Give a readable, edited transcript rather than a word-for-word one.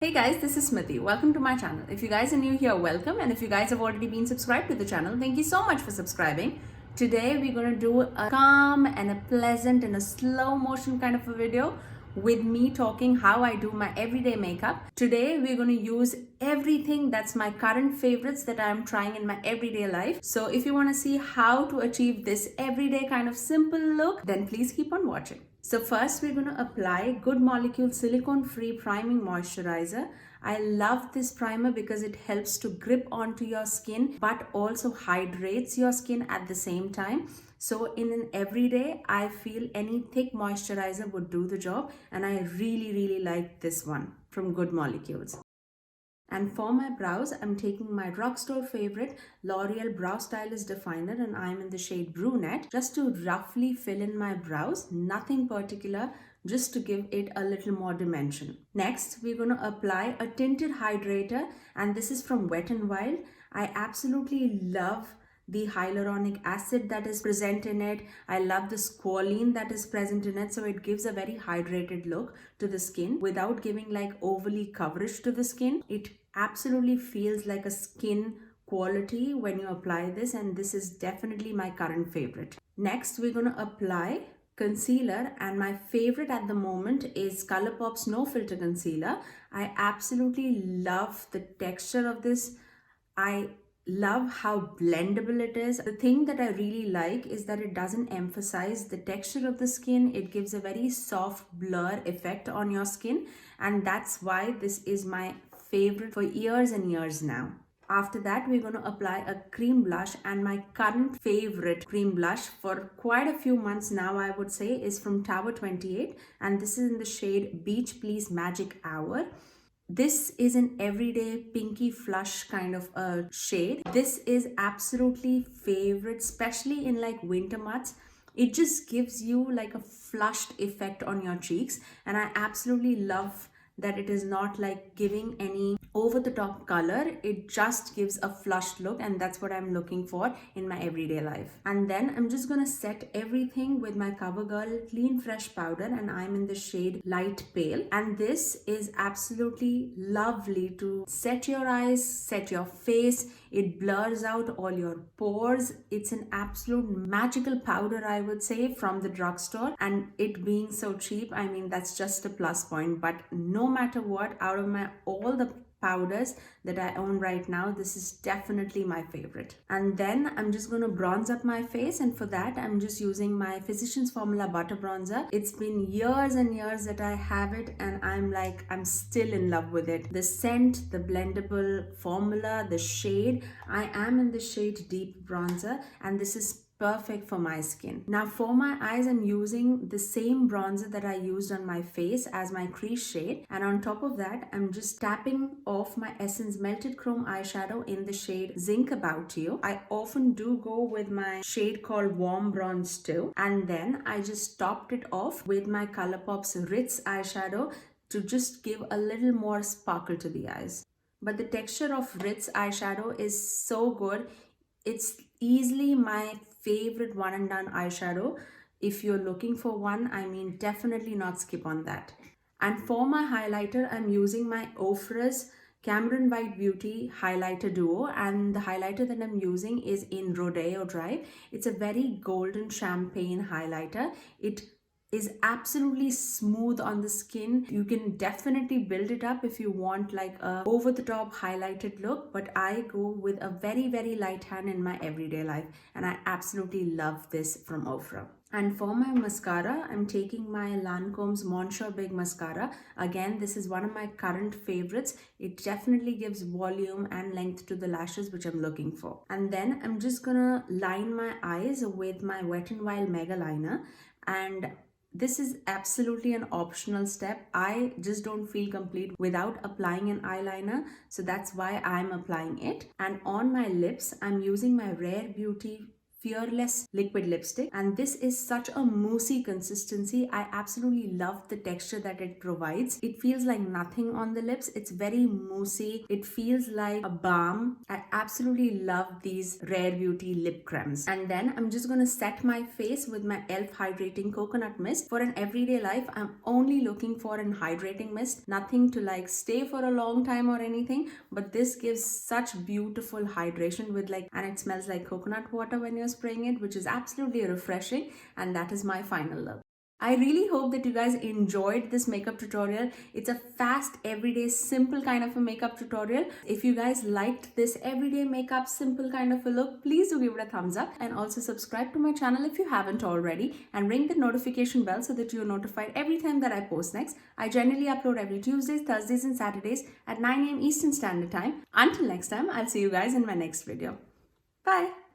Hey guys, this is Smriti. Welcome to my channel. If you guys are new here, welcome. And if you guys have already been subscribed to the channel, thank you so much for subscribing. Today we're going to do a calm and a pleasant and a slow motion kind of a video with me talking how I do my everyday makeup. Today we're going to use everything that's my current favorites that I'm trying in my everyday life. So if you want to see how to achieve this everyday kind of simple look, then please keep on watching. So first we're going to apply Good Molecule Silicone Free Priming Moisturizer. I love this primer because it helps to grip onto your skin but also hydrates your skin at the same time. So in an everyday, I feel any thick moisturizer would do the job, and I really like this one from Good Molecules. And for my brows, I'm taking my drugstore favorite L'Oreal Brow Stylist Definer, and I'm in the shade Brunette, just to roughly fill in my brows, nothing particular, just to give it a little more dimension. Next, we're going to apply a tinted hydrator, and this is from Wet n Wild. I absolutely love the hyaluronic acid that is present in it. I love the squalene that is present in it, so it gives a very hydrated look to the skin without giving like overly coverage to the skin. It absolutely feels like a skin quality when you apply this, and this is definitely my current favorite. Next, we're going to apply concealer, and my favorite at the moment is ColourPop's No Filter Concealer. I absolutely love the texture of this. I love how blendable it is. The thing that I really like is that it doesn't emphasize the texture of the skin. It gives a very soft blur effect on your skin, and that's why this is my favorite for years and years now. After that, we're going to apply a cream blush, and my current favorite cream blush for quite a few months now, I would say, is from Tower 28, and this is in the shade Beach Please Magic Hour. This is an everyday pinky flush kind of a shade. This is absolutely favorite, especially in like winter months. It just gives you like a flushed effect on your cheeks, and I absolutely love that it is not like giving any over the top color. It just gives a flushed look, and that's what I'm looking for in my everyday life. And then I'm just gonna set everything with my CoverGirl Clean Fresh powder, and I'm in the shade Light Pale, and this is absolutely lovely to set your eyes, set your face. It blurs out all your pores. It's an absolute magical powder, I would say, from the drugstore, and it being so cheap, I mean, that's just a plus point. But no matter what, out of my all the powders that I own right now, this is definitely my favorite. And then I'm just going to bronze up my face, and for that I'm just using my Physicians Formula Butter Bronzer. It's been years and years that I have it, and I'm still in love with it. The scent, the blendable formula, the shade, I am in the shade Deep Bronzer, and this is perfect for my skin. Now for my eyes, I'm using the same bronzer that I used on my face as my crease shade, and on top of that I'm just tapping off my Essence Melted Chrome eyeshadow in the shade Zinc About You. I often do go with my shade called Warm Bronze too, and then I just topped it off with my ColourPop's Ritz eyeshadow to just give a little more sparkle to the eyes. But the texture of Ritz eyeshadow is so good. It's easily my favorite one and done eyeshadow. If you're looking for one, I mean, definitely not skip on that. And for my highlighter, I'm using my Ofra's Cameron White Beauty Highlighter Duo, and the highlighter that I'm using is in Rodeo Drive. It's a very golden champagne highlighter. It is absolutely smooth on the skin. You can definitely build it up if you want like a over the top highlighted look, but I go with a very light hand in my everyday life, and I absolutely love this from Ofra. And for my mascara, I'm taking my Lancome's Monsieur Big Mascara. Again, this is one of my current favorites. It definitely gives volume and length to the lashes, which I'm looking for. And then I'm just gonna line my eyes with my Wet n Wild Mega Liner, and this is absolutely an optional step. I just don't feel complete without applying an eyeliner, so that's why I'm applying it. And on my lips, I'm using my Rare Beauty Fearless liquid lipstick, and this is such a moussey consistency. I absolutely love the texture that it provides. It feels like nothing on the lips. It's very moussey. It feels like a balm. I absolutely love these Rare Beauty lip creams. And then I'm just gonna set my face with my e.l.f. Hydrating Coconut Mist. For an everyday life, I'm only looking for an hydrating mist, nothing to like stay for a long time or anything, but this gives such beautiful hydration with like, and it smells like coconut water when you're spraying it, which is absolutely refreshing. And that is my final look. I really hope that you guys enjoyed this makeup tutorial. It's a fast, everyday, simple kind of a makeup tutorial. If you guys liked this everyday makeup, simple kind of a look, please do give it a thumbs up, and also subscribe to my channel if you haven't already, and ring the notification bell so that you're notified every time that I post next. I generally upload every Tuesdays, Thursdays and Saturdays at 9 a.m. Eastern Standard Time. Until next time, I'll see you guys in my next video. Bye!